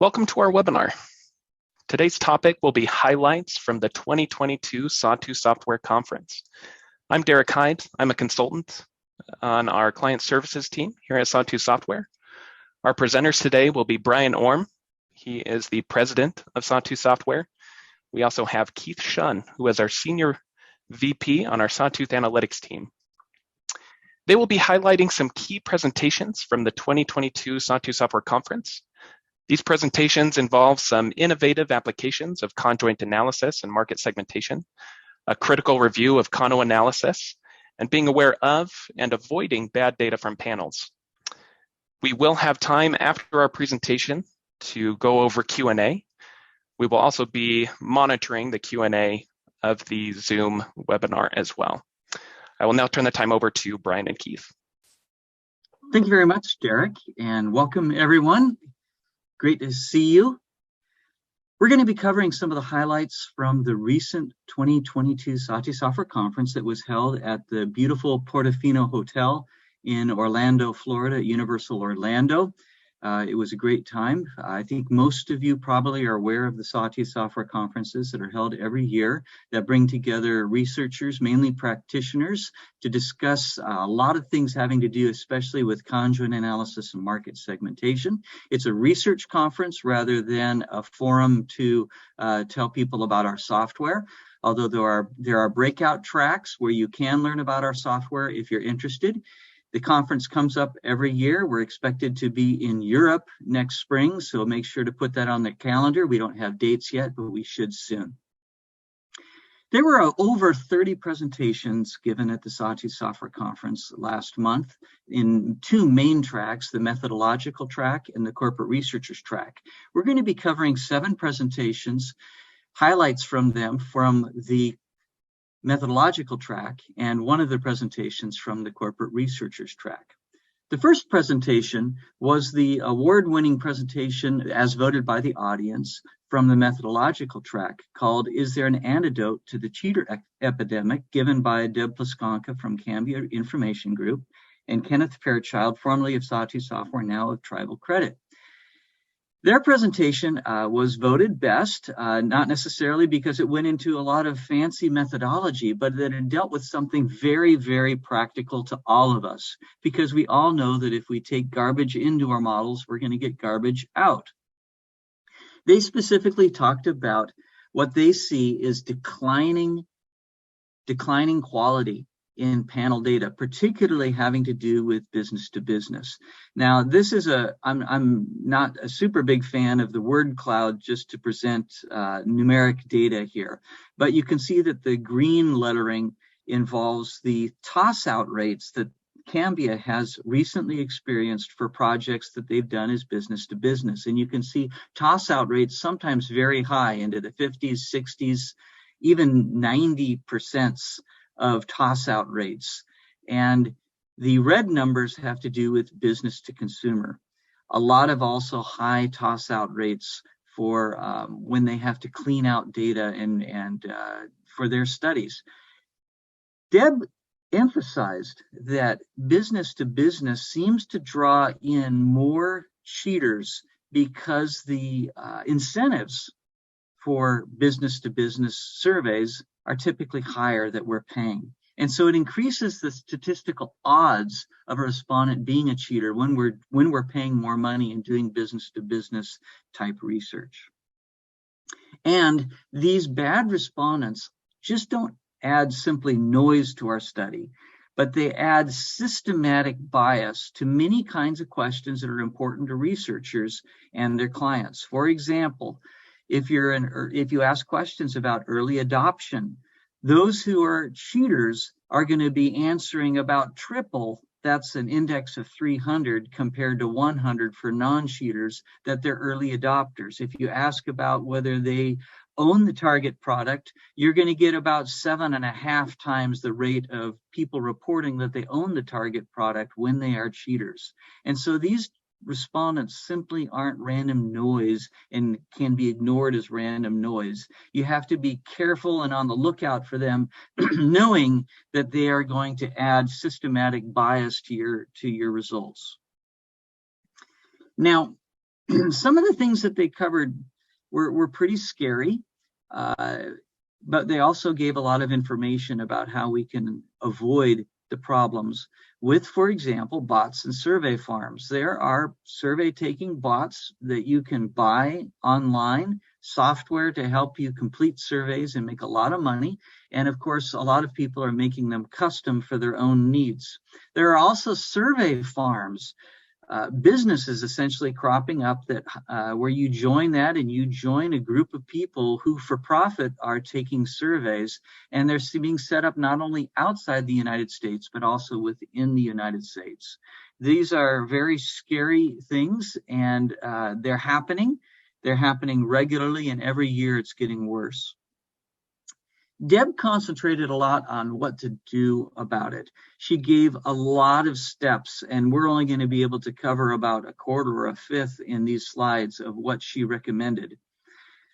Welcome to our webinar. Today's topic will be highlights from the 2022 Sawtooth Software Conference. I'm Derek Hyde. I'm a consultant on our client services team here at Sawtooth Software. Our presenters today will be Bryan Orme. He is the president of Sawtooth Software. We also have Keith Chrzan, who is our senior VP on our Sawtooth Analytics team. They will be highlighting some key presentations from the 2022 Sawtooth Software Conference. These presentations involve some innovative applications of conjoint analysis and market segmentation, a critical review of Kano analysis, and being aware of and avoiding bad data from panels. We will have time after our presentation to go over Q&A. We will also be monitoring the Q&A of the Zoom webinar as well. I will now turn the time over to Bryan and Keith. Thank you very much, Derek, and welcome everyone. Great to see you. We're going to be covering some of the highlights from the recent 2022 Sawtooth Software Conference that was held at the beautiful Portofino Hotel in Orlando, Florida, at Universal Orlando. It was a great time. I think most of you probably are aware of the Sawtooth Software Conferences that are held every year that bring together researchers, mainly practitioners, to discuss a lot of things having to do especially with conjoint analysis and market segmentation. It's a research conference rather than a forum to tell people about our software. Although there are breakout tracks where you can learn about our software if you're interested. The conference comes up every year. We're expected to be in Europe next spring, so make sure to put that on the calendar. We don't have dates yet, but we should soon. There were over 30 presentations given at the Sawtooth Software Conference last month in two main tracks, the methodological track and the corporate researchers track. We're going to be covering 7 presentations, highlights from them from the methodological track and one of the presentations from the corporate researchers track. The first presentation was the award-winning presentation as voted by the audience from the methodological track called "Is There an Antidote to the Cheater Epidemic?" given by Deb Plaskanka from Cambia Information Group and Kenneth Fairchild, formerly of Sawtooth Software, now of Tribal Credit. Their presentation was voted best, not necessarily because it went into a lot of fancy methodology, but that it dealt with something very, very practical to all of us, because we all know that if we take garbage into our models, we're going to get garbage out. They specifically talked about what they see is declining quality in panel data, particularly having to do with business to business. Now, this is I'm not a super big fan of the word cloud just to present numeric data here, but you can see that the green lettering involves the toss-out rates that Cambia has recently experienced for projects that they've done as business to business. And you can see toss-out rates sometimes very high into the 50s, 60s, even 90% of toss-out rates. And the red numbers have to do with business to consumer. A lot of also high toss-out rates for when they have to clean out data and for their studies. Deb emphasized that business to business seems to draw in more cheaters because the incentives for business to business surveys are typically higher that we're paying. And so it increases the statistical odds of a respondent being a cheater when we're paying more money and doing business to business type research. And these bad respondents just don't add simply noise to our study, but they add systematic bias to many kinds of questions that are important to researchers and their clients. For example, if you ask questions about early adoption, those who are cheaters are going to be answering about triple. That's an index of 300 compared to 100 for non-cheaters, that they're early adopters. If you ask about whether they own the target product, you're going to get about 7.5 times the rate of people reporting that they own the target product when they are cheaters. And so these respondents simply aren't random noise and can be ignored as random noise. You have to be careful and on the lookout for them, knowing that they are going to add systematic bias to your results. Now, Some of the things that they covered were pretty scary, but they also gave a lot of information about how we can avoid the problems with, for example, bots and survey farms. There are survey-taking bots that you can buy online, software to help you complete surveys and make a lot of money. And of course, a lot of people are making them custom for their own needs. There are also survey farms, businesses essentially cropping up that where you join that and you join a group of people who for profit are taking surveys, and they're being set up not only outside the United States but also within the United States. These are very scary things, and they're happening regularly, and every year it's getting worse. Deb concentrated a lot on what to do about it. She gave a lot of steps, and we're only going to be able to cover about a quarter or a fifth in these slides of what she recommended.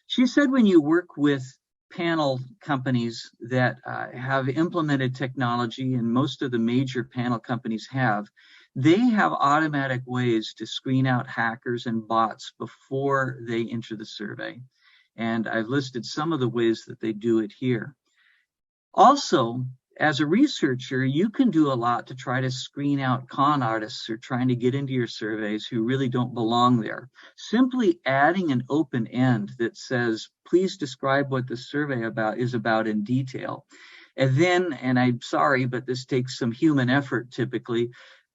She said when you work with panel companies that have implemented technology, and most of the major panel companies have, they have automatic ways to screen out hackers and bots before they enter the survey. And I've listed some of the ways that they do it here. Also, as a researcher, you can do a lot to try to screen out con artists who are trying to get into your surveys who really don't belong there. Simply adding an open end that says, please describe what the survey is about in detail. And then, and I'm sorry, but this takes some human effort typically,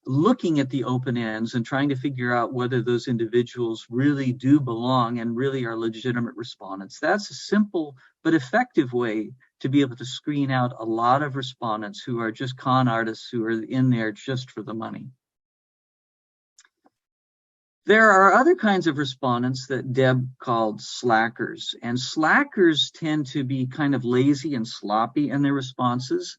looking at the open ends and trying to figure out whether those individuals really do belong and really are legitimate respondents. That's a simple but effective way to be able to screen out a lot of respondents who are just con artists who are in there just for the money. There are other kinds of respondents that Deb called slackers, and slackers tend to be kind of lazy and sloppy in their responses.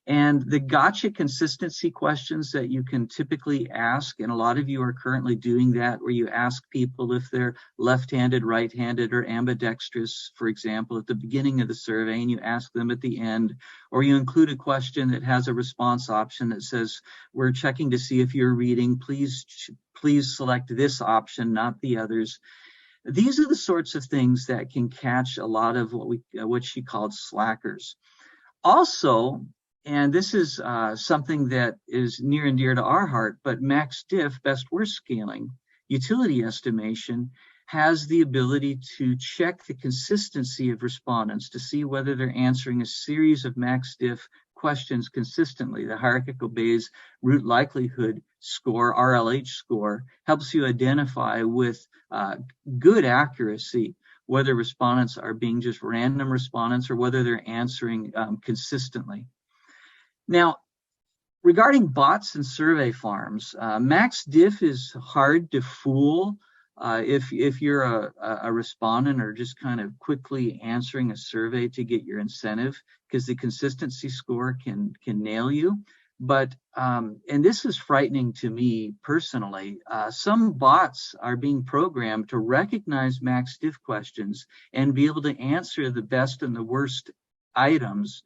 And the gotcha consistency questions that you can typically ask, and a lot of you are currently doing that, where you ask people if they're left-handed, right-handed, or ambidextrous, for example, at the beginning of the survey, and you ask them at the end, or you include a question that has a response option that says, we're checking to see if you're reading, please select this option, not the others. These are the sorts of things that can catch a lot of what she called slackers. Also, and this is something that is near and dear to our heart, but max diff, best worst scaling, utility estimation, has the ability to check the consistency of respondents to see whether they're answering a series of max diff questions consistently. The hierarchical Bayes root likelihood score, RLH score, helps you identify with good accuracy whether respondents are being just random respondents or whether they're answering consistently. Now, regarding bots and survey farms, max diff is hard to fool if you're a respondent or just kind of quickly answering a survey to get your incentive, because the consistency score can nail you. But, and this is frightening to me personally, some bots are being programmed to recognize max diff questions and be able to answer the best and the worst items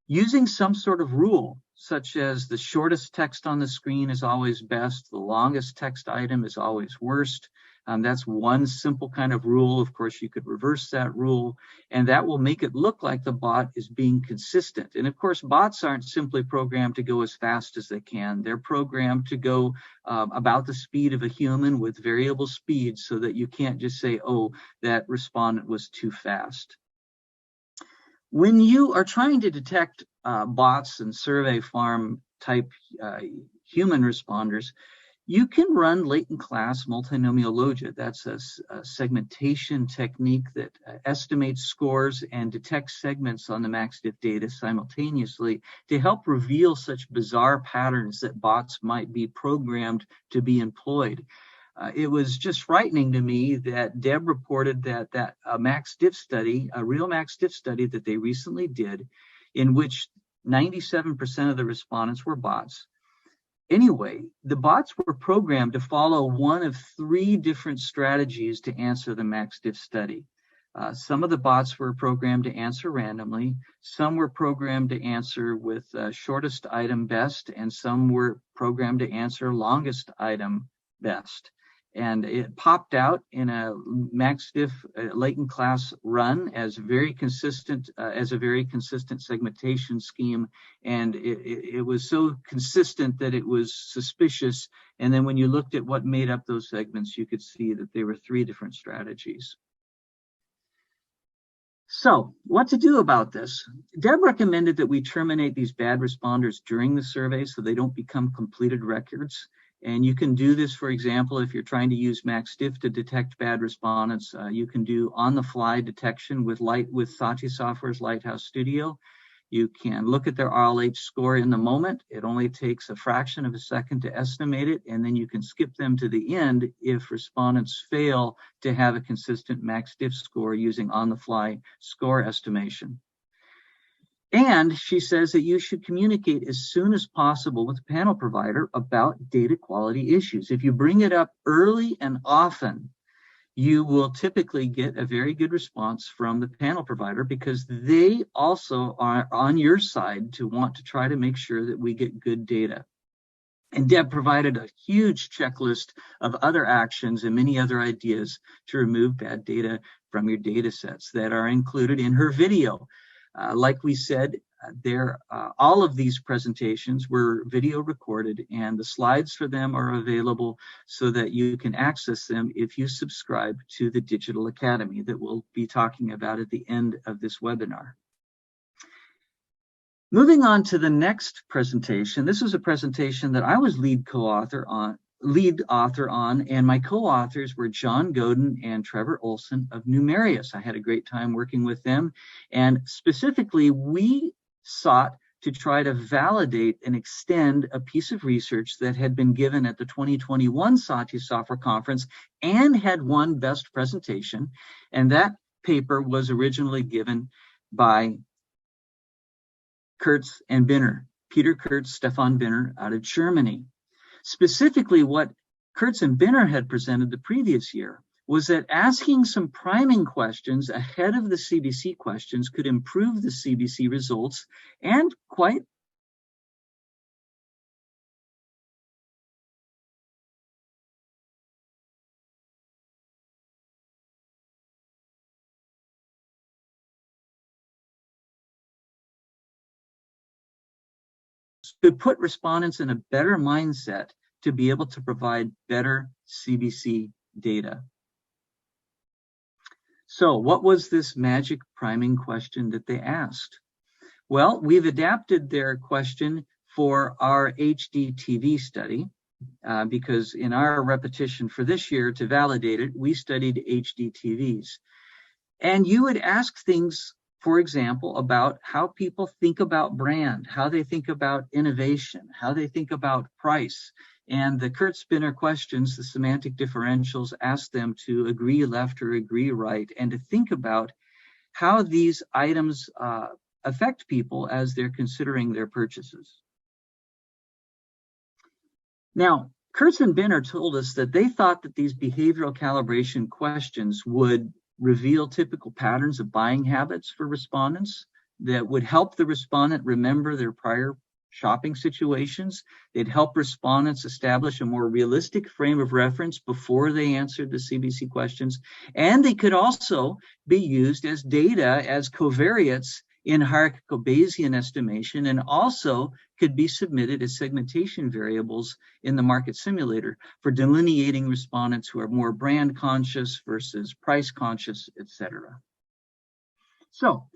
using some sort of rule, such as the shortest text on the screen is always best, the longest text item is always worst. That's one simple kind of rule. Of course, you could reverse that rule, and that will make it look like the bot is being consistent. And of course, bots aren't simply programmed to go as fast as they can. They're programmed to go about the speed of a human with variable speeds, so that you can't just say, oh, that respondent was too fast. When you are trying to detect bots and survey farm type human responders, you can run latent class multinomial logit. That's a segmentation technique that estimates scores and detects segments on the max-diff data simultaneously to help reveal such bizarre patterns that bots might be programmed to be employed. It was just frightening to me that Deb reported that a max diff study, a real max diff study that they recently did, in which 97% of the respondents were bots. Anyway, the bots were programmed to follow one of 3 different strategies to answer the max diff study. Some of the bots were programmed to answer randomly, some were programmed to answer with shortest item best, and some were programmed to answer longest item best. and it popped out in a MaxDiff latent class run as a very consistent segmentation scheme, and it was so consistent that it was suspicious. And then when you looked at what made up those segments, you could see that they were 3 different strategies. So what to do about this? Deb recommended that we terminate these bad responders during the survey so they don't become completed records. And you can do this, for example, if you're trying to use MaxDiff to detect bad respondents. You can do on-the-fly detection with Sawtooth Software's Lighthouse Studio. You can look at their RLH score in the moment. It only takes a fraction of a second to estimate it, and then you can skip them to the end if respondents fail to have a consistent MaxDiff score using on-the-fly score estimation. And she says that you should communicate as soon as possible with the panel provider about data quality issues. If you bring it up early and often, you will typically get a very good response from the panel provider, because they also are on your side to want to try to make sure that we get good data. And Deb provided a huge checklist of other actions and many other ideas to remove bad data from your data sets that are included in her video. Like we said, all of these presentations were video recorded, and the slides for them are available so that you can access them if you subscribe to the Digital Academy that we'll be talking about at the end of this webinar. Moving on to the next presentation. This was a presentation that I was lead author on, and my co-authors were John Godin and Trevor Olson of Numerius. I had a great time working with them, and specifically we sought to try to validate and extend a piece of research that had been given at the 2021 Sawtooth Software Conference and had won Best Presentation, and that paper was originally given by Kurtz and Binner, Peter Kurtz, Stefan Binner out of Germany. Specifically, what Kurtz and Binner had presented the previous year was that asking some priming questions ahead of the CBC questions could improve the CBC results and quite could put respondents in a better mindset to be able to provide better CBC data. So what was this magic priming question that they asked? Well, we've adapted their question for our HDTV study because in our repetition for this year to validate it, we studied HDTVs. And you would ask things, for example, about how people think about brand, how they think about innovation, how they think about price. And the Kurtz-Binner questions, the semantic differentials, ask them to agree left or agree right, and to think about how these items affect people as they're considering their purchases. Now, Kurtz and Binner told us that they thought that these behavioral calibration questions would reveal typical patterns of buying habits for respondents that would help the respondent remember their prior shopping situations. They'd help respondents establish a more realistic frame of reference before they answered the CBC questions. And they could also be used as data, as covariates in hierarchical Bayesian estimation, and also could be submitted as segmentation variables in the market simulator for delineating respondents who are more brand conscious versus price conscious, etc. So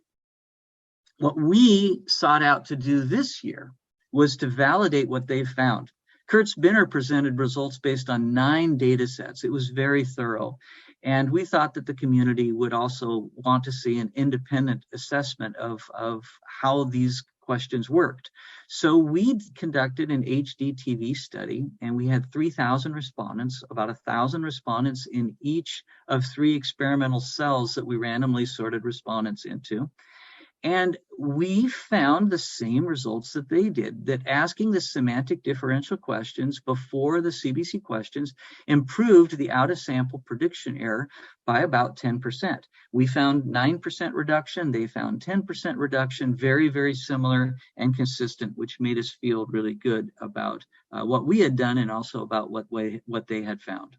what we sought out to do this year was to validate what they found. Kurtz-Binner presented results based on 9 data sets. It was very thorough. And we thought that the community would also want to see an independent assessment of how these questions worked. So we conducted an HDTV study, and we had 3,000 respondents, about 1,000 respondents in each of 3 experimental cells that we randomly sorted respondents into. And we found the same results that they did, that asking the semantic differential questions before the CBC questions improved the out-of-sample prediction error by about 10%. We found 9% reduction. They found 10% reduction, very, very similar and consistent, which made us feel really good about what we had done and also about what they had found.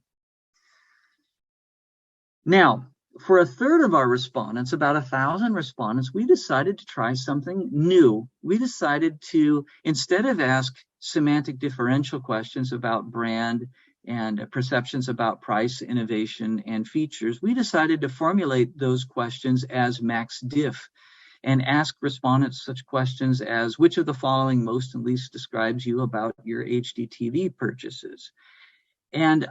Now, for a third of our respondents, about 1,000 respondents, we decided to try something new. We decided to, instead of ask semantic differential questions about brand and perceptions about price, innovation, and features, we decided to formulate those questions as max diff and ask respondents such questions as, which of the following most and least describes you about your HDTV purchases? And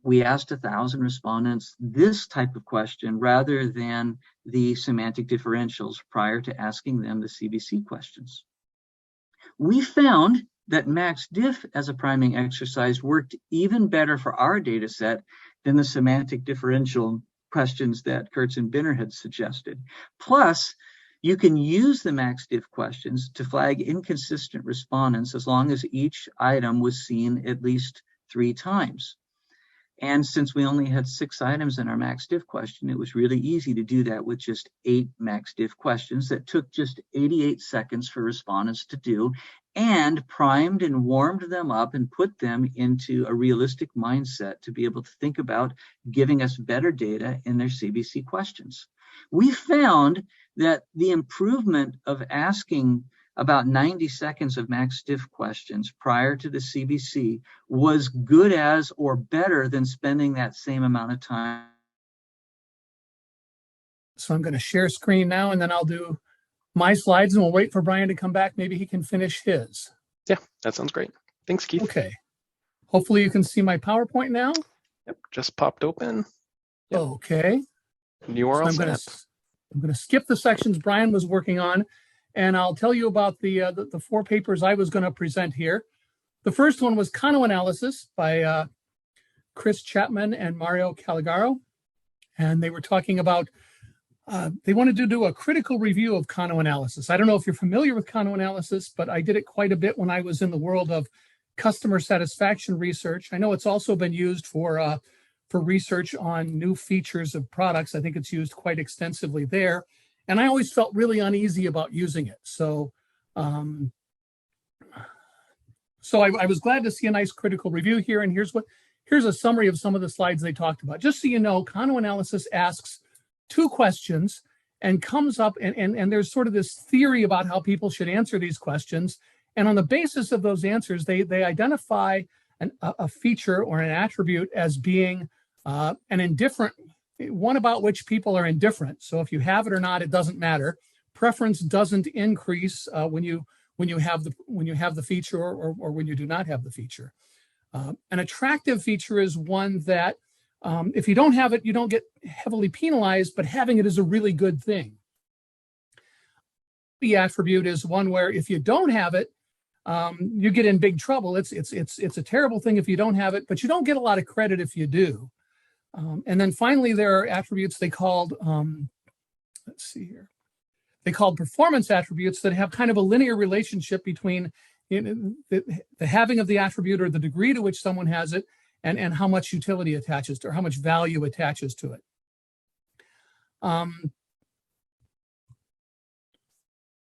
we asked 1,000 respondents this type of question rather than the semantic differentials prior to asking them the CBC questions. We found that max diff as a priming exercise worked even better for our data set than the semantic differential questions that Kurtz and Binner had suggested. Plus, you can use the max diff questions to flag inconsistent respondents as long as each item was seen at least 3 times. And since we only had 6 items in our max diff question, it was really easy to do that with just 8 max diff questions that took just 88 seconds for respondents to do, and primed and warmed them up and put them into a realistic mindset to be able to think about giving us better data in their CBC questions. We found that the improvement of asking about 90 seconds of max diff questions prior to the CBC was good as or better than spending that same amount of time. So I'm going to share screen now, and then I'll do my slides, and we'll wait for Bryan to come back. Maybe he can finish his. Yeah, that sounds great. Thanks, Keith. Okay. Hopefully you can see my PowerPoint now. Yep, just popped open. Yep. Okay. You are all set. I'm going to skip the sections Bryan was working on, and I'll tell you about the 4 papers I was going to present here. The first one was Kano analysis by Chris Chapman and Mario Calligaro, and they were talking about they wanted to do a critical review of Kano analysis. I don't know if you're familiar with Kano analysis, but I did it quite a bit when I was in the world of customer satisfaction research. I know it's also been used for research on new features of products. I think it's used quite extensively there. And I always felt really uneasy about using it. So I was glad to see a nice critical review here. And here's a summary of some of the slides they talked about. Just so you know, Kano analysis asks 2 questions and comes up, and there's sort of this theory about how people should answer these questions. And on the basis of those answers, they identify a feature or an attribute as being an indifferent, one about which people are indifferent. So if you have it or not, it doesn't matter. Preference doesn't increase when you have the feature or when you do not have the feature. An attractive feature is one that if you don't have it, you don't get heavily penalized, but having it is a really good thing. The attribute is one where if you don't have it, you get in big trouble. It's a terrible thing if you don't have it, but you don't get a lot of credit if you do. And then finally, there are attributes they called, let's see here. They called performance attributes that have kind of a linear relationship between the having of the attribute or the degree to which someone has it and how much utility attaches to, or how much value attaches to it.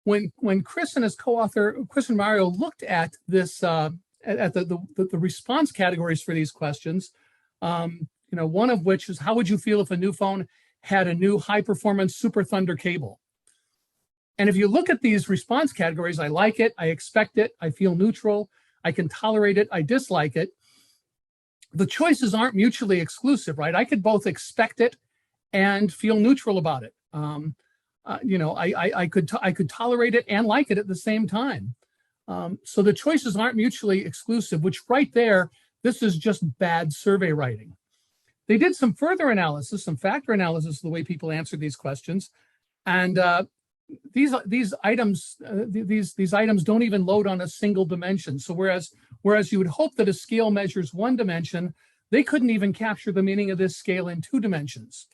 When Chris and his co-author, Chris and Mario, looked at this, at the response categories for these questions, one of which is, how would you feel if a new phone had a new high-performance Super Thunder cable? And if you look at these response categories, I like it, I expect it, I feel neutral, I can tolerate it, I dislike it. The choices aren't mutually exclusive, right? I could both expect it and feel neutral about it. I could tolerate it and like it at the same time. So the choices aren't mutually exclusive, which right there, this is just bad survey writing. They did some further analysis, some factor analysis of the way people answered these questions, and these items don't even load on a single dimension. So whereas you would hope that a scale measures 1 dimension, they couldn't even capture the meaning of this scale in 2 dimensions.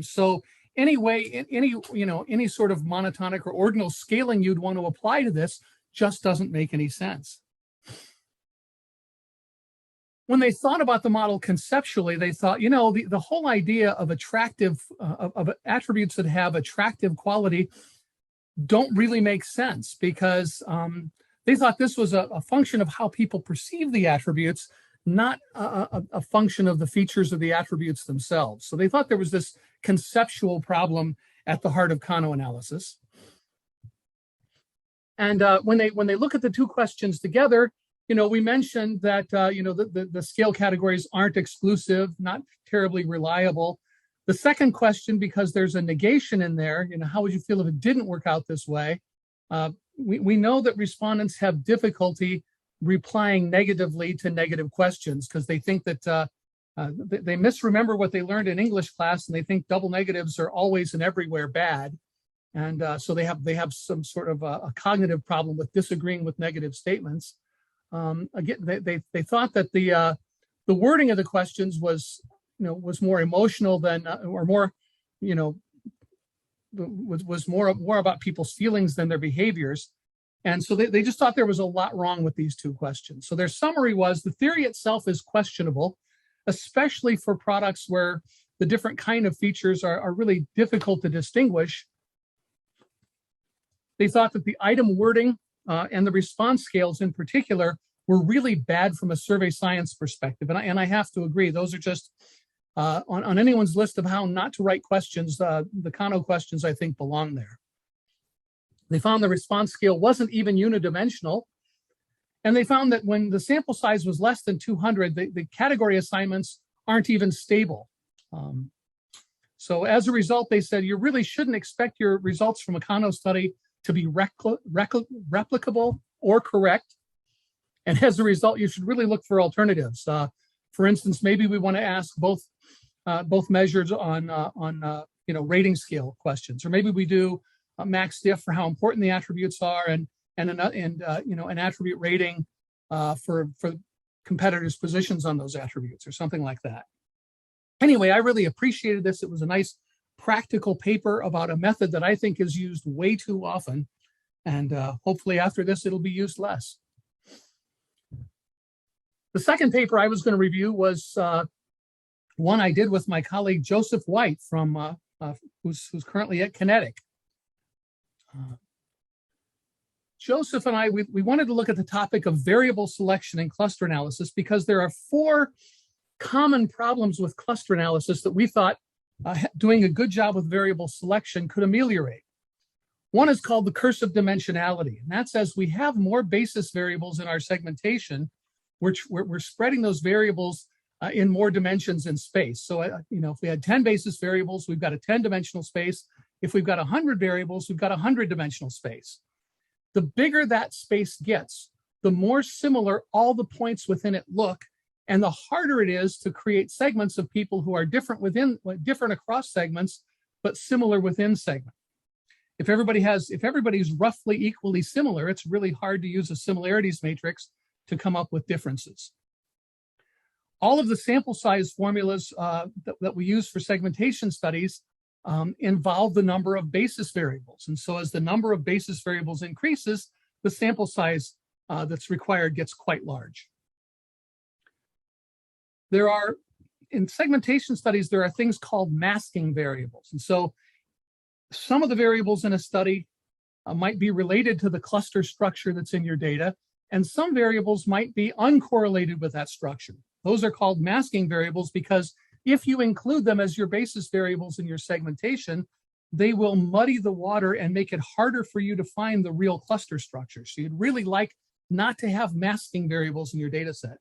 So anyway, any sort of monotonic or ordinal scaling you'd want to apply to this just doesn't make any sense. When they thought about the model conceptually, they thought, the whole idea of of attributes that have attractive quality don't really make sense, because they thought this was a function of how people perceive the attributes, not a function of the features of the attributes themselves. So they thought there was this conceptual problem at the heart of Kano analysis. And when they look at the two questions together, we mentioned that the scale categories aren't exclusive, not terribly reliable. The second question, because there's a negation in there, how would you feel if it didn't work out this way? We know that respondents have difficulty replying negatively to negative questions because they think that they misremember what they learned in English class, and they think double negatives are always and everywhere bad. And so they have some sort of a cognitive problem with disagreeing with negative statements. Again, they thought that the wording of the questions was more emotional than or more was more about people's feelings than their behaviors. And so they just thought there was a lot wrong with these two questions. So their summary was the theory itself is questionable, especially for products where the different kind of features are really difficult to distinguish. They thought that the item wording and the response scales in particular were really bad from a survey science perspective. And I have to agree, those are just on anyone's list of how not to write questions, the Kano questions, I think, belong there. They found the response scale wasn't even unidimensional. And they found that when the sample size was less than 200, the category assignments aren't even stable. So as a result, they said, you really shouldn't expect your results from a Kano study to be replicable or correct. And as a result, you should really look for alternatives. For instance, maybe we want to ask both measures on rating scale questions, or maybe we do a max diff for how important the attributes are, and an attribute rating for competitors' positions on those attributes, or something like that. Anyway, I really appreciated this. It was a nice practical paper about a method that I think is used way too often, and hopefully after this it'll be used less. The second paper I was going to review was one I did with my colleague Joseph White from who's currently at Kinetic. Joseph and I, we wanted to look at the topic of variable selection and cluster analysis because there are 4 common problems with cluster analysis that we thought doing a good job with variable selection could ameliorate. One is called the curse of dimensionality, and that says we have more basis variables in our segmentation, which we're spreading those variables in more dimensions in space. So, if we had 10 basis variables, we've got a 10-dimensional space. If we've got 100 variables, we've got a 100-dimensional space. The bigger that space gets, the more similar all the points within it look, and the harder it is to create segments of people who are different across segments, but similar within segment. If everybody's roughly equally similar, it's really hard to use a similarities matrix to come up with differences. All of the sample size formulas that we use for segmentation studies involve the number of basis variables. And so as the number of basis variables increases, the sample size that's required gets quite large. In segmentation studies, there are things called masking variables. And so some of the variables in a study might be related to the cluster structure that's in your data, and some variables might be uncorrelated with that structure. Those are called masking variables because if you include them as your basis variables in your segmentation, they will muddy the water and make it harder for you to find the real cluster structure. So you'd really like not to have masking variables in your data set.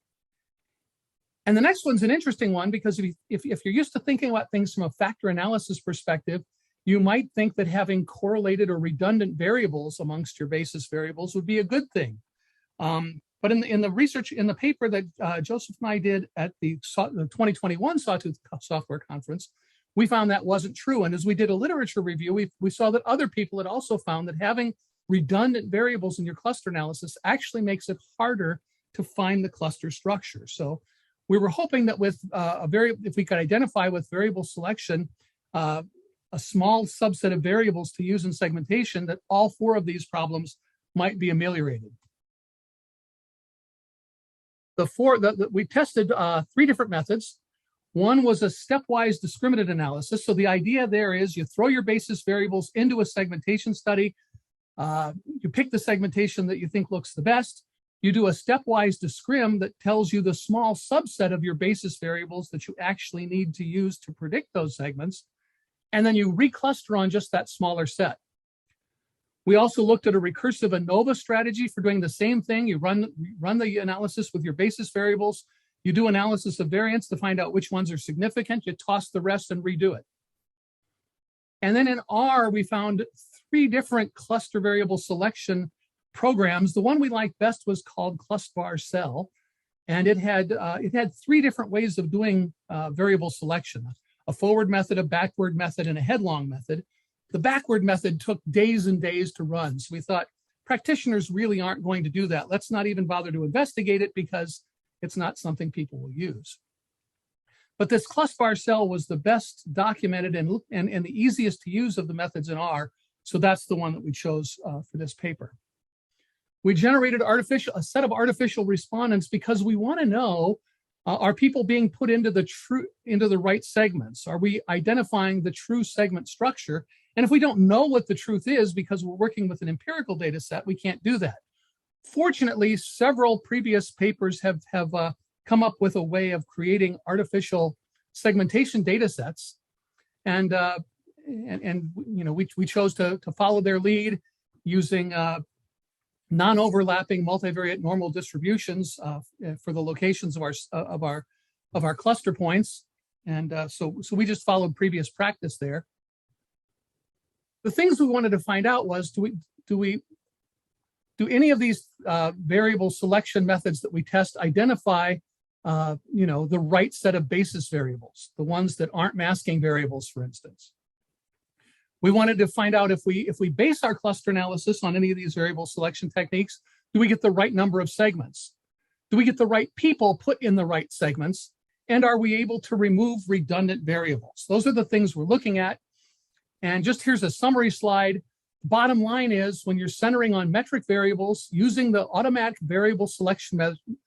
And the next one's an interesting one because if you're used to thinking about things from a factor analysis perspective, you might think that having correlated or redundant variables amongst your basis variables would be a good thing. But in the research, in the paper that Joseph and I did at the 2021 Sawtooth Software Conference, we found that wasn't true. And as we did a literature review, we saw that other people had also found that having redundant variables in your cluster analysis actually makes it harder to find the cluster structure. So we were hoping that with if we could identify with variable selection, a small subset of variables to use in segmentation, that all 4 of these problems might be ameliorated. We tested 3 different methods. One was a stepwise discriminant analysis. So the idea there is you throw your basis variables into a segmentation study. You pick the segmentation that you think looks the best. You do a stepwise discrim that tells you the small subset of your basis variables that you actually need to use to predict those segments, and then you recluster on just that smaller set. We also looked at a recursive ANOVA strategy for doing the same thing. You run the analysis with your basis variables. You do analysis of variance to find out which ones are significant. You toss the rest and redo it. And then in R, we found 3 different cluster variable selection programs. The one we liked best was called ClustVarCell, and it had 3 different ways of doing variable selection: a forward method, a backward method, and a headlong method. The backward method took days and days to run. So we thought practitioners really aren't going to do that. Let's not even bother to investigate it because it's not something people will use. But this ClustVarCell was the best documented and the easiest to use of the methods in R. So that's the one that we chose for this paper. We generated a set of artificial respondents because we want to know, are people being put into the right segments? Are we identifying the true segment structure? And if we don't know what the truth is because we're working with an empirical data set, we can't do that. Fortunately, several previous papers have come up with a way of creating artificial segmentation data sets. And we chose to follow their lead using non-overlapping multivariate normal distributions for the locations of our cluster points. And so we just followed previous practice there. The things we wanted to find out was, do any of these variable selection methods that we test identify the right set of basis variables, the ones that aren't masking variables, for instance? We wanted to find out if we base our cluster analysis on any of these variable selection techniques, do we get the right number of segments? Do we get the right people put in the right segments? And are we able to remove redundant variables? Those are the things we're looking at. And just here's a summary slide. Bottom line is, when you're centering on metric variables using the automatic variable selection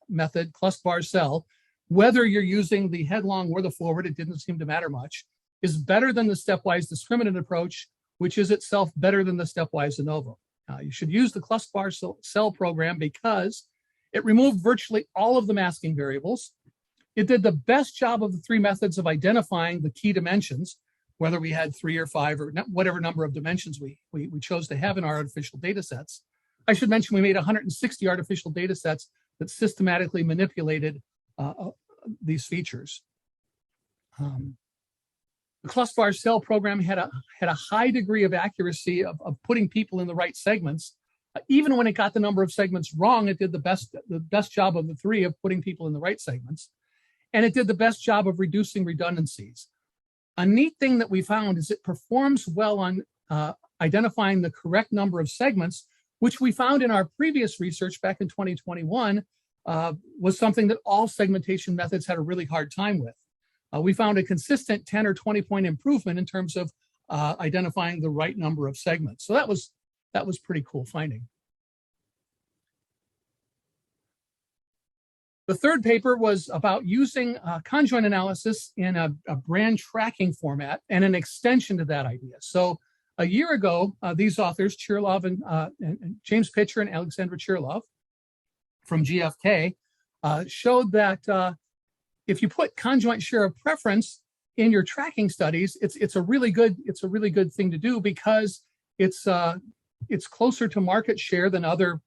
method, ClustVarCell, whether you're using the headlong or the forward, it didn't seem to matter much, is better than the stepwise discriminant approach, which is itself better than the stepwise ANOVA. You should use the ClustVarCell program because it removed virtually all of the masking variables. It did the best job of the 3 methods of identifying the key dimensions, whether we had 3 or 5 or whatever number of dimensions we chose to have in our artificial data sets. I should mention we made 160 artificial data sets that systematically manipulated these features. The ClustVarCell program had a high degree of accuracy of putting people in the right segments. Even when it got the number of segments wrong, it did the best job of the 3 of putting people in the right segments. And it did the best job of reducing redundancies. A neat thing that we found is it performs well on identifying the correct number of segments, which we found in our previous research back in 2021 was something that all segmentation methods had a really hard time with. We found a consistent 10 or 20 point improvement in terms of identifying the right number of segments. So that was pretty cool finding. The third paper was about using conjoint analysis in a brand tracking format and an extension to that idea. So a year ago, these authors, Chirlov and James Pitcher and Alexandra Chirlov from GfK, showed that if you put conjoint share of preference in your tracking studies, it's a really good thing to do because it's closer to market share than other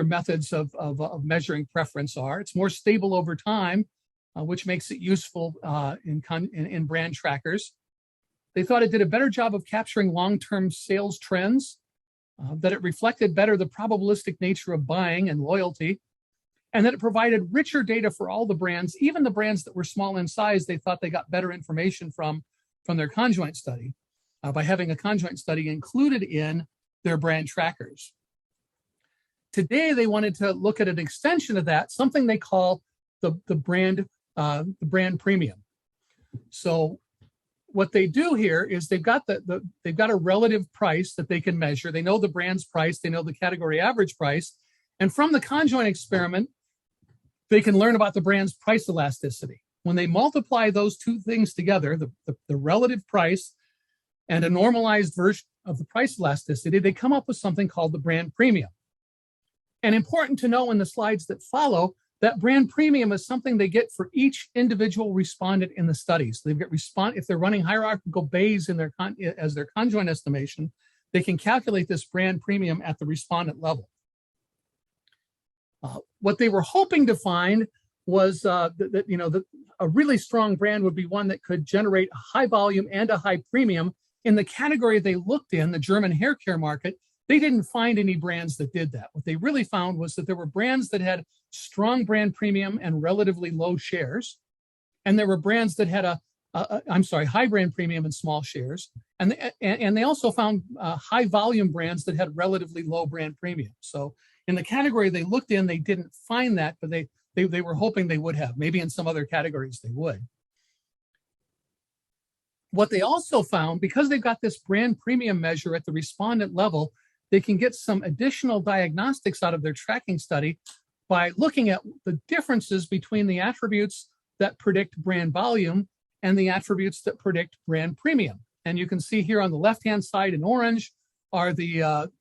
methods of measuring preference are. It's more stable over time, which makes it useful in brand trackers. They thought it did a better job of capturing long-term sales trends, that it reflected better the probabilistic nature of buying and loyalty, and that it provided richer data for all the brands, even the brands that were small in size. They thought they got better information from their conjoint study by having a conjoint study included in their brand trackers. Today, they wanted to look at an extension of that, something they call the brand premium. So what they do here is they've got a relative price that they can measure. They know the brand's price, they know the category average price, and from the conjoint experiment, they can learn about the brand's price elasticity. When they multiply those 2 things together, the relative price and a normalized version of the price elasticity, they come up with something called the brand premium. And important to know in the slides that follow, that brand premium is something they get for each individual respondent in the study. So they get if they're running hierarchical Bayes in as their conjoint estimation, they can calculate this brand premium at the respondent level. What they were hoping to find was that a really strong brand would be one that could generate a high volume and a high premium. In the category they looked in, the German hair care market, they didn't find any brands that did that. What they really found was that there were brands that had strong brand premium and relatively low shares. And there were brands that had high brand premium and small shares. And they also found high volume brands that had relatively low brand premium. So in the category they looked in, they didn't find that, but they were hoping they would have. Maybe in some other categories they would. What they also found, because they've got this brand premium measure at the respondent level, they can get some additional diagnostics out of their tracking study by looking at the differences between the attributes that predict brand volume and the attributes that predict brand premium. And you can see here on the left-hand side in orange are the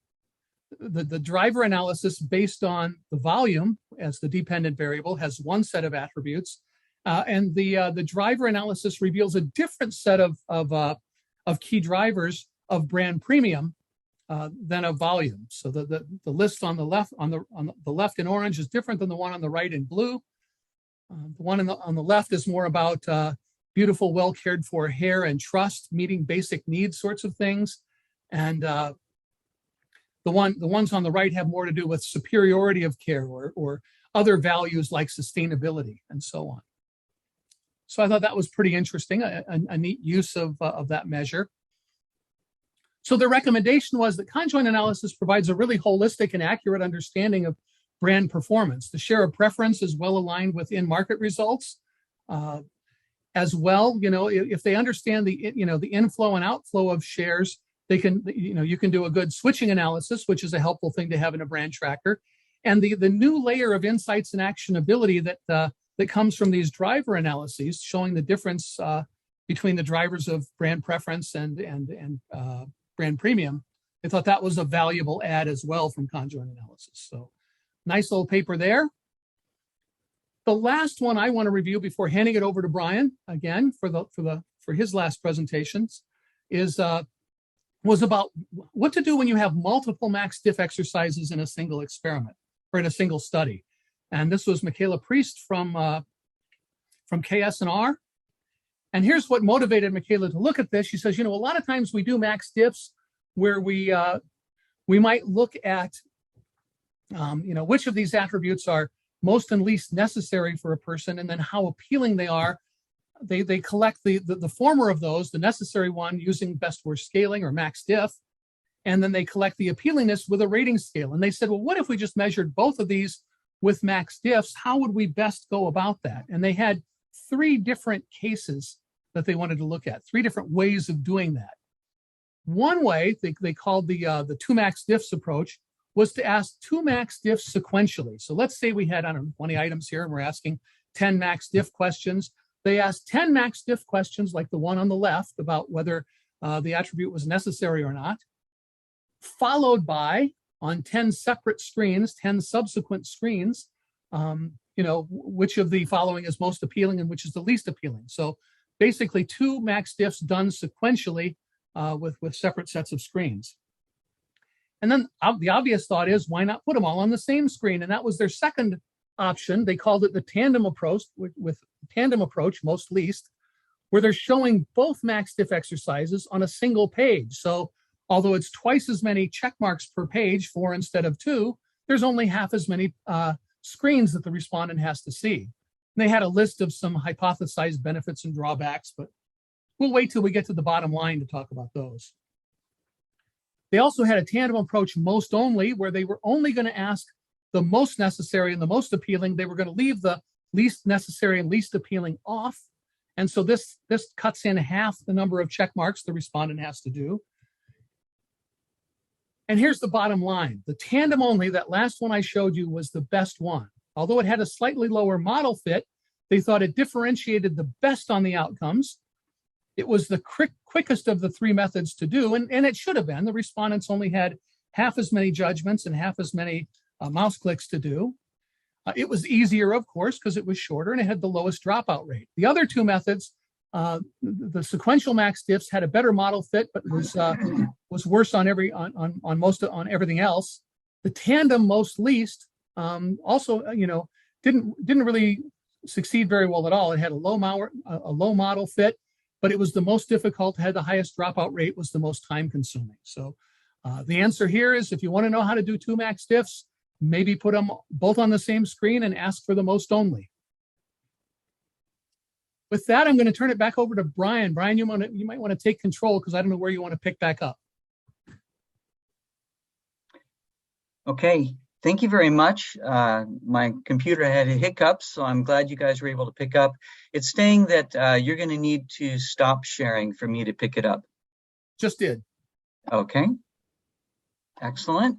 driver analysis based on the volume as the dependent variable has one set of attributes. And the driver analysis reveals a different set of key drivers of brand premium than of volume. So the list on the left on the left in orange is different than the one on the right in blue. The one on the left is more about beautiful, well cared for hair and trust, meeting basic needs sorts of things, and the ones on the right have more to do with superiority of care or other values like sustainability and so on. So I thought that was pretty interesting, a neat use of that measure. So the recommendation was that conjoint analysis provides a really holistic and accurate understanding of brand performance. The share of preference is well aligned with in-market results. As well, if they understand the inflow and outflow of shares, they can, you can do a good switching analysis, which is a helpful thing to have in a brand tracker. And the new layer of insights and actionability that comes from these driver analyses, showing the difference between the drivers of brand preference and brand premium, I thought that was a valuable add as well from conjoint analysis. So nice little paper there. The last one I want to review before handing it over to Bryan again for his last presentations was about what to do when you have multiple max diff exercises in a single experiment or in a single study. And this was Michaela Priest from KS&R. And here's what motivated Michaela to look at this. She says, a lot of times we do max diffs where we might look at, which of these attributes are most and least necessary for a person, and then how appealing they are. They collect the former of those, the necessary one, using best worst scaling or max diff, and then they collect the appealingness with a rating scale. And they said, well, what if we just measured both of these with max diffs? How would we best go about that? And they had 3 different cases that they wanted to look at, 3 different ways of doing that. One way they called the 2 max diffs approach was to ask 2 max diffs sequentially. So let's say we had, 20 items here, and we're asking 10 max diff questions. They asked 10 max diff questions, like the one on the left, about whether the attribute was necessary or not, followed by, on 10 separate screens, 10 subsequent screens, which of the following is most appealing and which is the least appealing. So basically 2 max diffs done sequentially with separate sets of screens. And then the obvious thought is, why not put them all on the same screen? And that was their second option. They called it the tandem approach, with tandem approach, most least, where they're showing both max diff exercises on a single page. So although it's twice as many check marks per page, 4 instead of 2, there's only half as many screens that the respondent has to see. And they had a list of some hypothesized benefits and drawbacks, but we'll wait till we get to the bottom line to talk about those. They also had a tandem approach most only, where they were only going to ask the most necessary and the most appealing. They were going to leave the least necessary and least appealing off. And so this cuts in half the number of check marks the respondent has to do. And here's the bottom line. The tandem only, that last one I showed you, was the best one. Although it had a slightly lower model fit, they thought it differentiated the best on the outcomes. It was the quickest of the 3 methods to do, and it should have been. The respondents only had half as many judgments and half as many mouse clicks to do. It was easier, of course, because it was shorter and it had the lowest dropout rate. The other two methods, the sequential max diffs had a better model fit, but was worse on everything else. The tandem most least also, didn't really succeed very well at all. It had a low model fit, but it was the most difficult, had the highest dropout rate, was the most time consuming. So the answer here is, if you want to know how to do two max diffs, maybe put them both on the same screen and ask for the most only. With that, I'm going to turn it back over to Bryan. Bryan, you might want to take control, because I don't know where you want to pick back up. Okay, thank you very much. My computer had hiccups, so I'm glad you guys were able to pick up. It's saying that you're going to need to stop sharing for me to pick it up. Just did. Okay, excellent.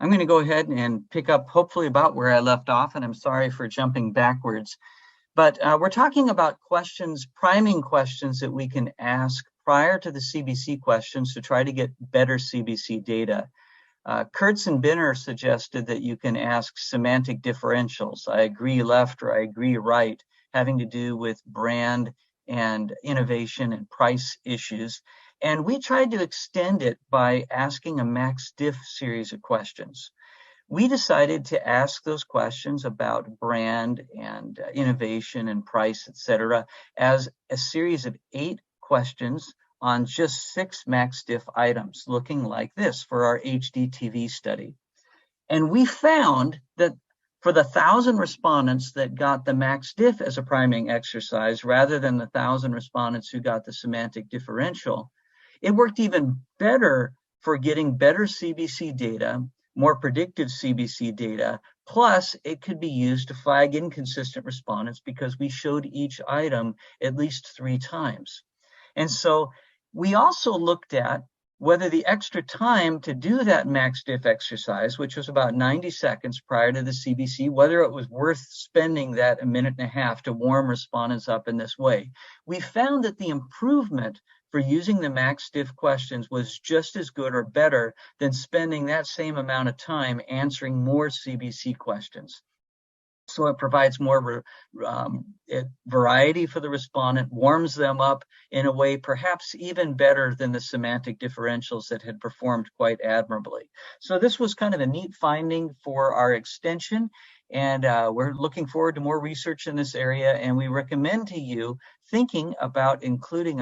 I'm going to go ahead and pick up hopefully about where I left off, and I'm sorry for jumping backwards. But we're talking about questions, priming questions that we can ask prior to the CBC questions to try to get better CBC data. Kurtz and Binner suggested that you can ask semantic differentials. I agree left or I agree right, having to do with brand and innovation and price issues. And we tried to extend it by asking a max diff series of questions. We decided to ask those questions about brand and innovation and price, etc., as a series of 8 questions on just 6 max diff items, looking like this for our HDTV study. And we found that for the 1,000 respondents that got the max diff as a priming exercise, rather than the 1,000 respondents who got the semantic differential, it worked even better for getting better CBC data, more predictive CBC data, plus it could be used to flag inconsistent respondents because we showed each item at least 3 times. And so we also looked at whether the extra time to do that max diff exercise, which was about 90 seconds prior to the CBC, whether it was worth spending that 1.5 minutes to warm respondents up in this way. We found that the improvement for using the max diff questions was just as good or better than spending that same amount of time answering more CBC questions. So it provides more variety for the respondent, warms them up in a way perhaps even better than the semantic differentials that had performed quite admirably. So this was kind of a neat finding for our extension, and we're looking forward to more research in this area, and we recommend to you thinking about including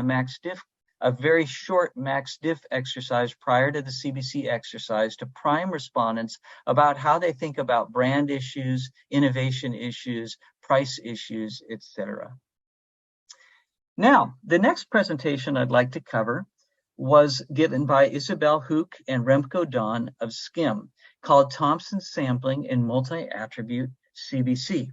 a very short max diff exercise prior to the CBC exercise to prime respondents about how they think about brand issues, innovation issues, price issues, etc. Now, the next presentation I'd like to cover was given by Isabel Hook and Remco Dawn of SCIM, called Thompson Sampling in Multi-Attribute CBC.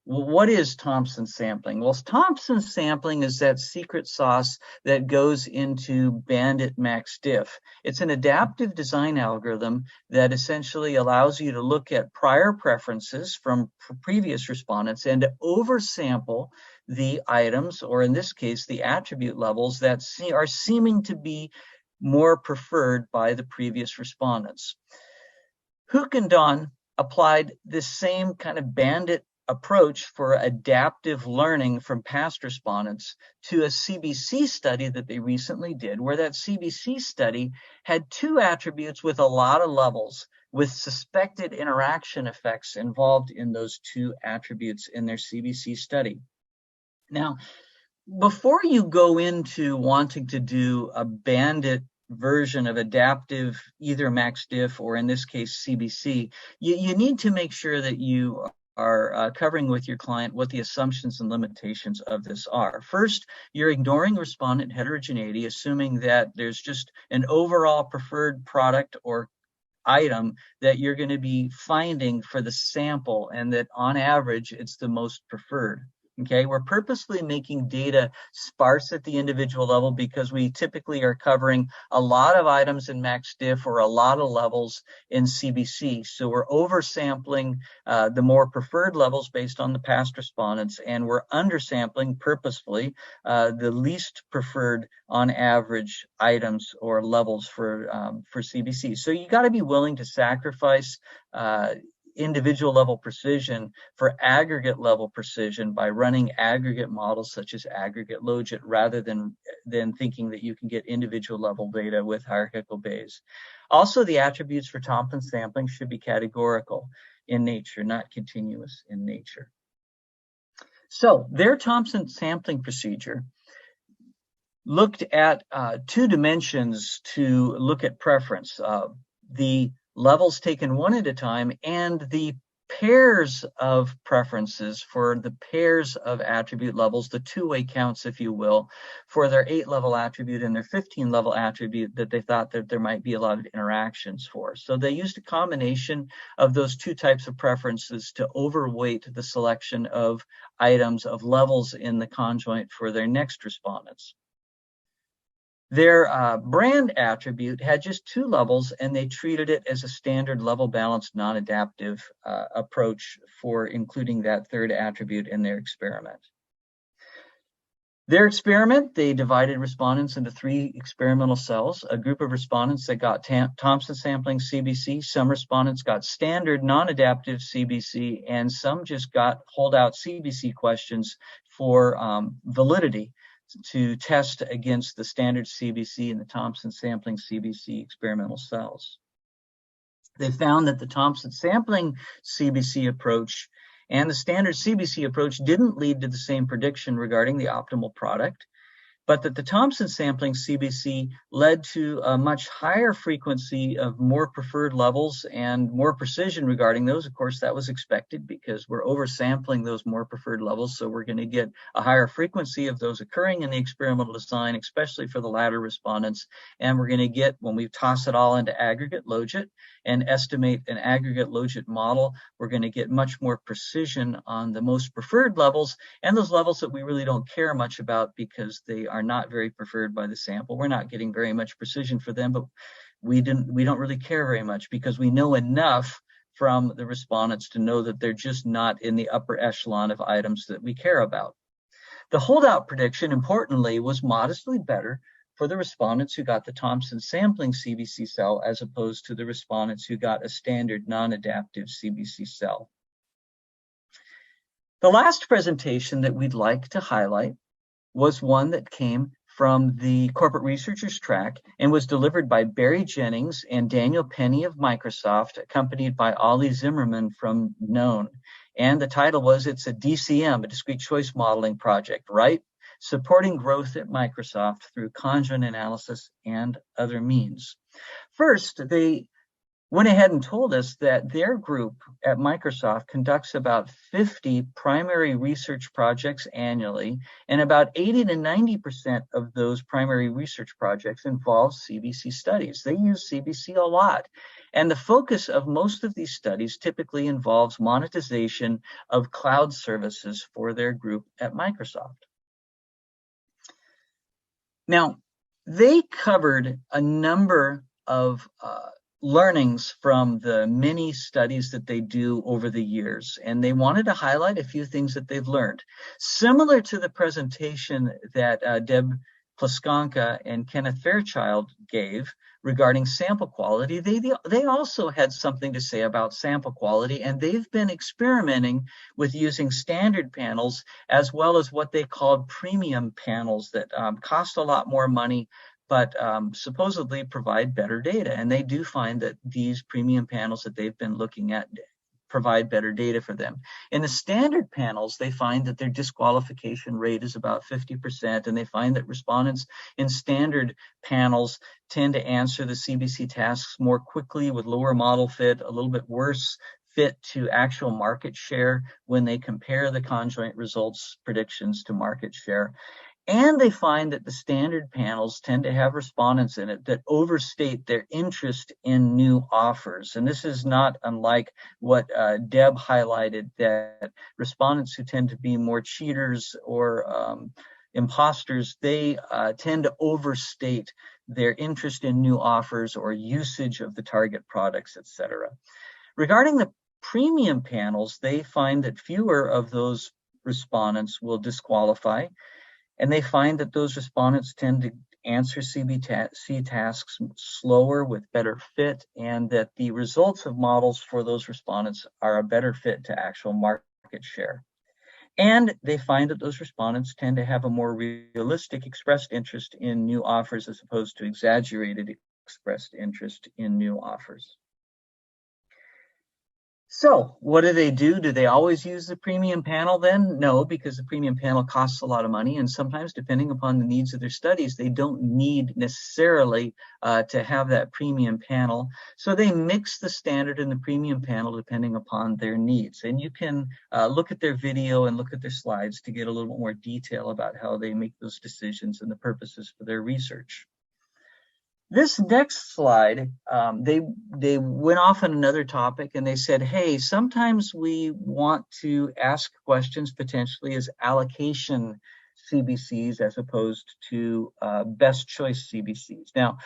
Well, what is Thompson sampling? Well, Thompson sampling is that secret sauce that goes into Bandit Max Diff. It's an adaptive design algorithm that essentially allows you to look at prior preferences from previous respondents and to oversample the items, or in this case, the attribute levels that are seeming to be more preferred by the previous respondents. Hook and Dawn applied this same kind of Bandit approach for adaptive learning from past respondents to a CBC study that they recently did, where that CBC study had 2 attributes with a lot of levels, with suspected interaction effects involved in those 2 attributes in their CBC study. Now, before you go into wanting to do a Bandit version of adaptive, either max diff or in this case CBC, you need to make sure that you are covering with your client what the assumptions and limitations of this are. First, you're ignoring respondent heterogeneity, assuming that there's just an overall preferred product or item that you're going to be finding for the sample, and that on average it's the most preferred. Okay, we're purposely making data sparse at the individual level because we typically are covering a lot of items in max diff or a lot of levels in CBC. So we're oversampling the more preferred levels based on the past respondents, and we're undersampling purposefully the least preferred on average items or levels for CBC. So you got to be willing to sacrifice individual level precision for aggregate level precision by running aggregate models such as aggregate logit rather than thinking that you can get individual level data with hierarchical Bayes. Also, the attributes for Thompson sampling should be categorical in nature, not continuous in nature. So their Thompson sampling procedure looked at two dimensions to look at preference. The levels taken one at a time and the pairs of preferences for the pairs of attribute levels, the two-way counts, if you will, for their 8-level attribute and their 15-level attribute that they thought that there might be a lot of interactions for. So they used a combination of those two types of preferences to overweight the selection of items of levels in the conjoint for their next respondents. Their brand attribute had just 2 levels, and they treated it as a standard level balanced non-adaptive approach for including that 3rd attribute in their experiment. Their experiment, they divided respondents into 3 experimental cells, a group of respondents that got Thompson sampling CBC, some respondents got standard non-adaptive CBC, and some just got holdout CBC questions for validity to test against the standard CBC and the Thompson sampling CBC experimental cells. They found that the Thompson sampling CBC approach and the standard CBC approach didn't lead to the same prediction regarding the optimal product, but that the Thompson sampling CBC led to a much higher frequency of more preferred levels and more precision regarding those. Of course, that was expected because we're oversampling those more preferred levels, so we're going to get a higher frequency of those occurring in the experimental design, especially for the latter respondents. And we're going to get, when we toss it all into aggregate logit and estimate an aggregate logit model, we're going to get much more precision on the most preferred levels and those levels that we really don't care much about because they are not very preferred by the sample. We're not getting very much precision for them, but we don't really care very much because we know enough from the respondents to know that they're just not in the upper echelon of items that we care about. The holdout prediction, importantly, was modestly better for the respondents who got the Thompson sampling CBC cell as opposed to the respondents who got a standard non-adaptive CBC cell. The last presentation that we'd like to highlight was one that came from the corporate researchers track and was delivered by Barry Jennings and Daniel Penny of Microsoft, accompanied by Ollie Zimmerman from Known. And the title was, it's a DCM, a discrete choice modeling project, right? Supporting growth at Microsoft through conjoint analysis and other means. First, they went ahead and told us that their group at Microsoft conducts about 50 primary research projects annually, and about 80 to 90% of those primary research projects involve CBC studies. They use CBC a lot. And the focus of most of these studies typically involves monetization of cloud services for their group at Microsoft. Now, they covered a number of learnings from the many studies that they do over the years, and they wanted to highlight a few things that they've learned. Similar to the presentation that Deb Plaskanka and Kenneth Fairchild gave regarding sample quality, they also had something to say about sample quality, and they've been experimenting with using standard panels as well as what they called premium panels that cost a lot more money but supposedly provide better data. And they do find that these premium panels that they've been looking at provide better data for them. In the standard panels, they find that their disqualification rate is about 50%, and they find that respondents in standard panels tend to answer the CBC tasks more quickly with lower model fit, a little bit worse fit to actual market share when they compare the conjoint results predictions to market share. And they find that the standard panels tend to have respondents in it that overstate their interest in new offers. And this is not unlike what Deb highlighted, that respondents who tend to be more cheaters or imposters, they tend to overstate their interest in new offers or usage of the target products, etc. Regarding the premium panels, they find that fewer of those respondents will disqualify, and they find that those respondents tend to answer CBC tasks slower with better fit, and that the results of models for those respondents are a better fit to actual market share. And they find that those respondents tend to have a more realistic expressed interest in new offers as opposed to exaggerated expressed interest in new offers. So what do they do? Do they always use the premium panel then? No, because the premium panel costs a lot of money, and sometimes, depending upon the needs of their studies, they don't need necessarily to have that premium panel. So they mix the standard and the premium panel depending upon their needs. And you can look at their video and look at their slides to get a little more detail about how they make those decisions and the purposes for their research. This next slide, they went off on another topic, and they said, hey, sometimes we want to ask questions potentially as allocation CBCs as opposed to best choice CBCs. Now,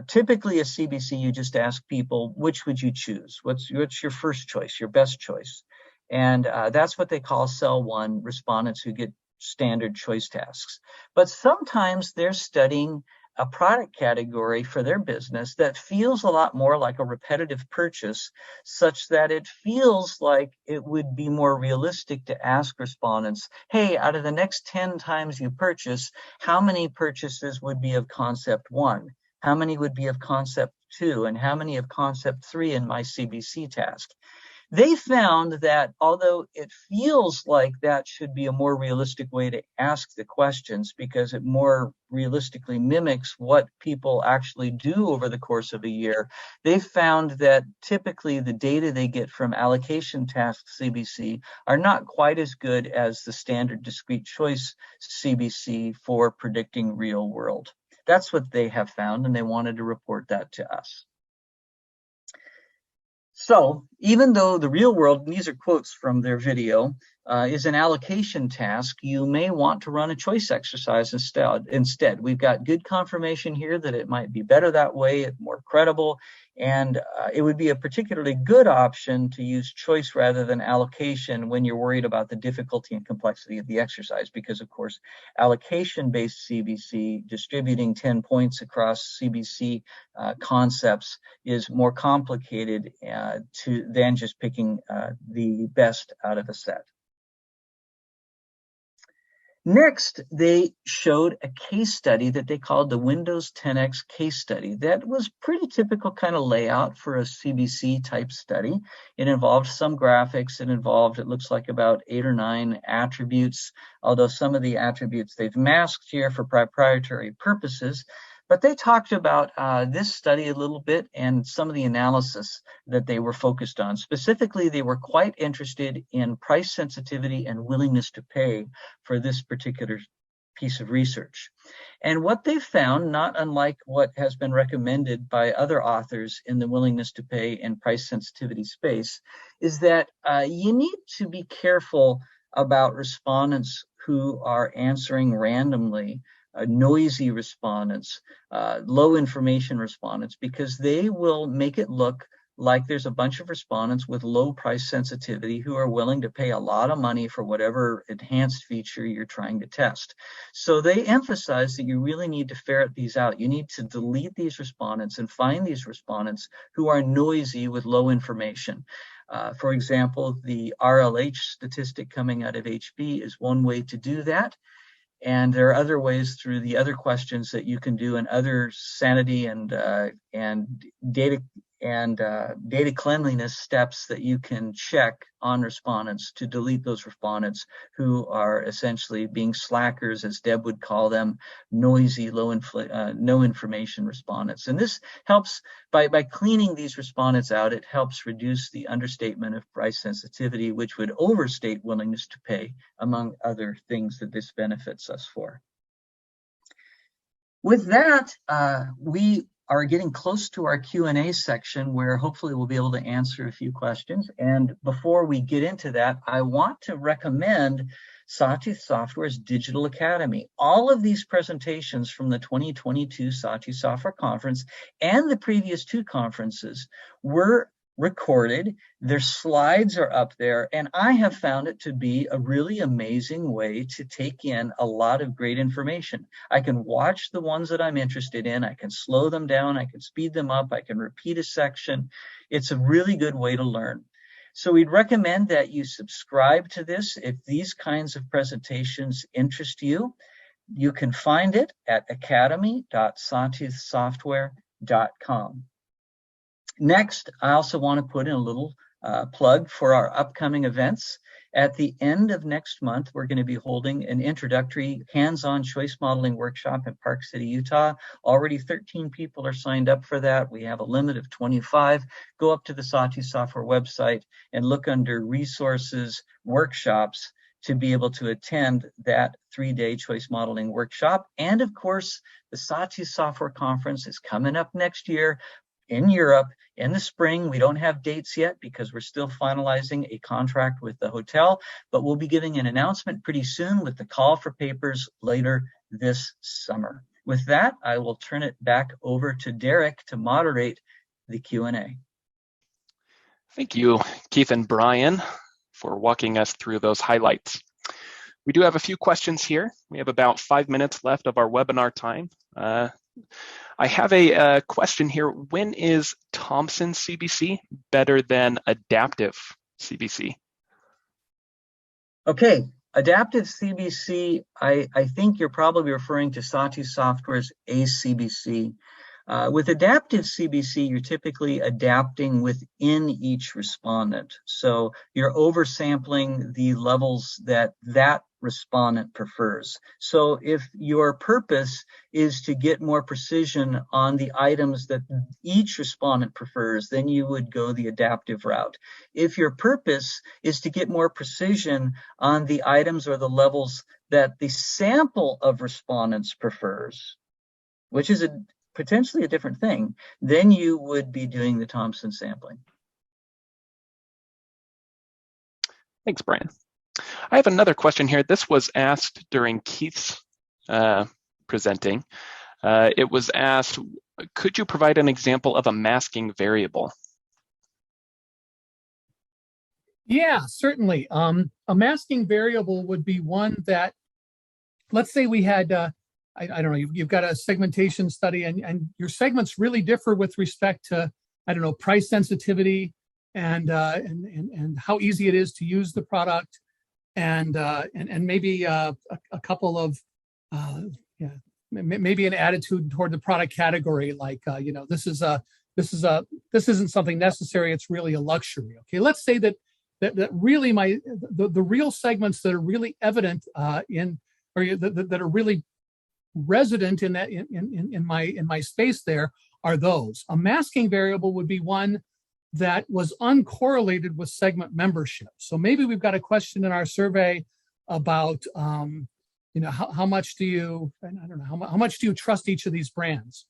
typically a CBC, you just ask people, which would you choose? What's your first choice, your best choice? And that's what they call cell one, respondents who get standard choice tasks. But sometimes they're studying a product category for their business that feels a lot more like a repetitive purchase, such that it feels like it would be more realistic to ask respondents, hey, out of the next 10 times you purchase, how many purchases would be of concept 1? How many would be of concept 2? And how many of concept 3 in my CBC task? They found that although it feels like that should be a more realistic way to ask the questions because it more realistically mimics what people actually do over the course of a year, they found that typically the data they get from allocation task CBC are not quite as good as the standard discrete choice CBC for predicting real world. That's what they have found, and they wanted to report that to us. So even though the real world, and these are quotes from their video, is an allocation task, you may want to run a choice exercise instead. We've got good confirmation here that it might be better that way, more credible, and it would be a particularly good option to use choice rather than allocation when you're worried about the difficulty and complexity of the exercise, because of course allocation-based CBC, distributing 10 points across CBC concepts, is more complicated than just picking the best out of a set. Next, they showed a case study that they called the Windows 10X case study. That was pretty typical kind of layout for a CBC type study. It involved some graphics. It looks like about 8 or 9 attributes, although some of the attributes they've masked here for proprietary purposes. But they talked about this study a little bit and some of the analysis that they were focused on. Specifically, they were quite interested in price sensitivity and willingness to pay for this particular piece of research. And what they found, not unlike what has been recommended by other authors in the willingness to pay and price sensitivity space, is that you need to be careful about respondents who are answering randomly, noisy respondents, low information respondents, because they will make it look like there's a bunch of respondents with low price sensitivity who are willing to pay a lot of money for whatever enhanced feature you're trying to test. So they emphasize that you really need to ferret these out. You need to delete these respondents and find these respondents who are noisy with low information. For example, the RLH statistic coming out of HB is one way to do that. And there are other ways through the other questions that you can do and other sanity and data cleanliness steps that you can check on respondents to delete those respondents who are essentially being slackers, as Deb would call them, noisy, no information respondents. And this helps by cleaning these respondents out. It helps reduce the understatement of price sensitivity, which would overstate willingness to pay, among other things that this benefits us for. With that, we are getting close to our Q&A section where hopefully we'll be able to answer a few questions. And before we get into that, I want to recommend Sawtooth Software's Digital Academy. All of these presentations from the 2022 Sawtooth Software Conference and the previous two conferences were recorded. Their slides are up there, and I have found it to be a really amazing way to take in a lot of great information. I can watch the ones that I'm interested in, I can slow them down, I can speed them up, I can repeat a section. It's a really good way to learn. So we'd recommend that you subscribe to this if these kinds of presentations interest you. You can find it at academy.sawtoothsoftware.com. Next, I also want to put in a little plug for our upcoming events. At the end of next month, we're going to be holding an introductory hands-on choice modeling workshop in Park City, Utah. Already 13 people are signed up for that. We have a limit of 25. Go up to the Sawtooth Software website and look under resources, workshops to be able to attend that 3-day choice modeling workshop. And of course, the Sawtooth Software Conference is coming up next year in Europe in the spring. We don't have dates yet because we're still finalizing a contract with the hotel, but we'll be giving an announcement pretty soon with the call for papers later this summer. With that, I will turn it back over to Derek to moderate the Q&A. Thank you, Keith and Bryan, for walking us through those highlights. We do have a few questions here. We have about 5 minutes left of our webinar time. I have a question here. When is Thompson CBC better than adaptive CBC? Okay, adaptive CBC, I think you're probably referring to Sawtooth Software's ACBC. With adaptive CBC, you're typically adapting within each respondent. So you're oversampling the levels that respondent prefers. So if your purpose is to get more precision on the items that each respondent prefers, then you would go the adaptive route. If your purpose is to get more precision on the items or the levels that the sample of respondents prefers, which is potentially a different thing, then you would be doing the Thompson sampling. Thanks, Bryan. I have another question here. This was asked during Keith's presenting. It was asked, could you provide an example of a masking variable? Yeah, certainly. A masking variable would be one that, let's say we had, I don't know, you've got a segmentation study and your segments really differ with respect to, I don't know, price sensitivity and how easy it is to use the product. And maybe a couple of maybe an attitude toward the product category, like this isn't something necessary, it's really a luxury. Okay, let's say that really the real segments that are really evident that are really resident in that in my space there are those. A masking variable would be one that was uncorrelated with segment membership. So maybe we've got a question in our survey about, how much do you, I don't know, how much do you trust each of these brands?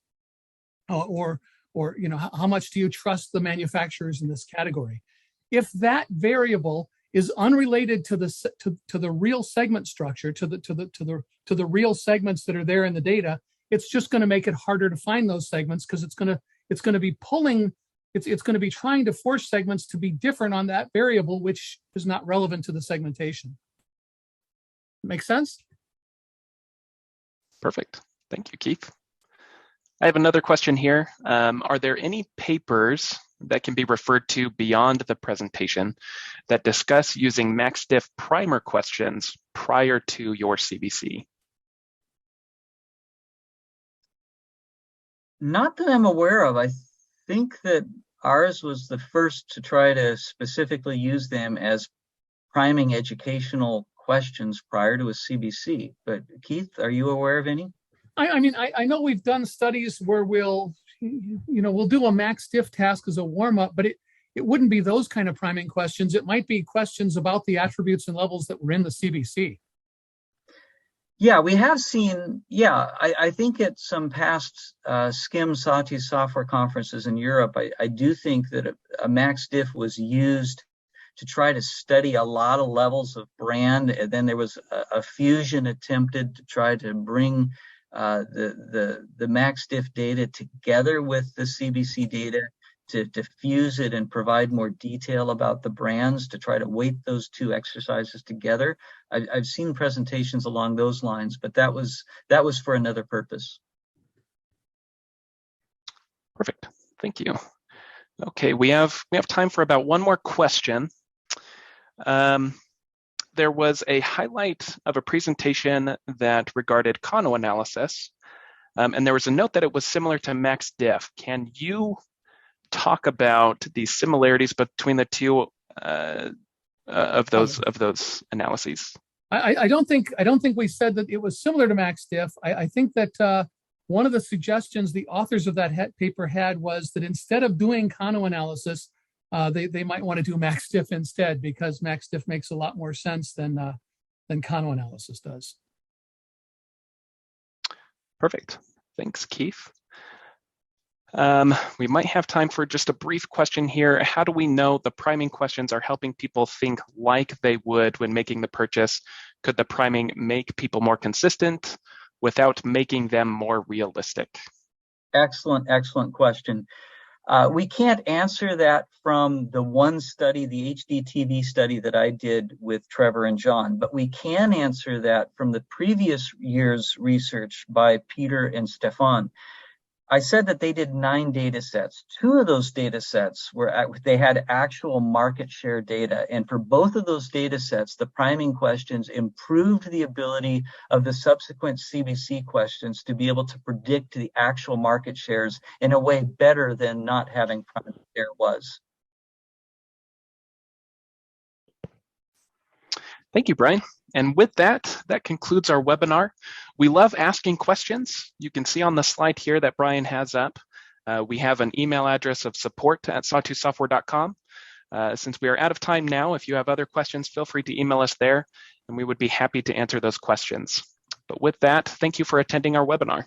Or how much do you trust the manufacturers in this category? If that variable is unrelated to the real segment structure, to the real segments that are there in the data, it's just going to make it harder to find those segments because it's going to be pulling. It's going to be trying to force segments to be different on that variable, which is not relevant to the segmentation. Make sense? Perfect. Thank you, Keith. I have another question here. Are there any papers that can be referred to beyond the presentation that discuss using MaxDiff primer questions prior to your CBC? Not that I'm aware of. I think that ours was the first to try to specifically use them as priming educational questions prior to a CBC. But Keith, are you aware of any? I know we've done studies where we'll do a MaxDiff task as a warm-up, but it wouldn't be those kind of priming questions. It might be questions about the attributes and levels that were in the CBC. Yeah, we have seen, I think at some past SCIM Sawtooth Software Conferences in Europe, I do think that a max diff was used to try to study a lot of levels of brand. And then there was a fusion attempted to try to bring the max diff data together with the CBC data to fuse it and provide more detail about the brands, to try to weight those two exercises together. I've seen presentations along those lines, but that was for another purpose. Perfect. Thank you. Okay, we have time for about one more question. There was a highlight of a presentation that regarded Kano analysis, and there was a note that it was similar to max diff. Can you talk about the similarities between the two of those analyses? I don't think we said that it was similar to max diff. I think that one of the suggestions the authors of that paper had was that instead of doing Kano analysis, they might want to do max diff instead, because max diff makes a lot more sense than Kano analysis does. Perfect. Thanks, Keith. We might have time for just a brief question here. How do we know the priming questions are helping people think like they would when making the purchase? Could the priming make people more consistent without making them more realistic? Excellent question. We can't answer that from the one study, the HDTV study that I did with Trevor and John, but we can answer that from the previous year's research by Peter and Stefan. I said that they did 9 data sets. 2 of those data sets they had actual market share data. And for both of those data sets, the priming questions improved the ability of the subsequent CBC questions to be able to predict the actual market shares in a way better than not having priming share was. Thank you, Bryan. And with that concludes our webinar. We love asking questions. You can see on the slide here that Bryan has up. We have an email address of support@sawtoothsoftware.com. Since we are out of time now, if you have other questions, feel free to email us there, and we would be happy to answer those questions. But with that, thank you for attending our webinar.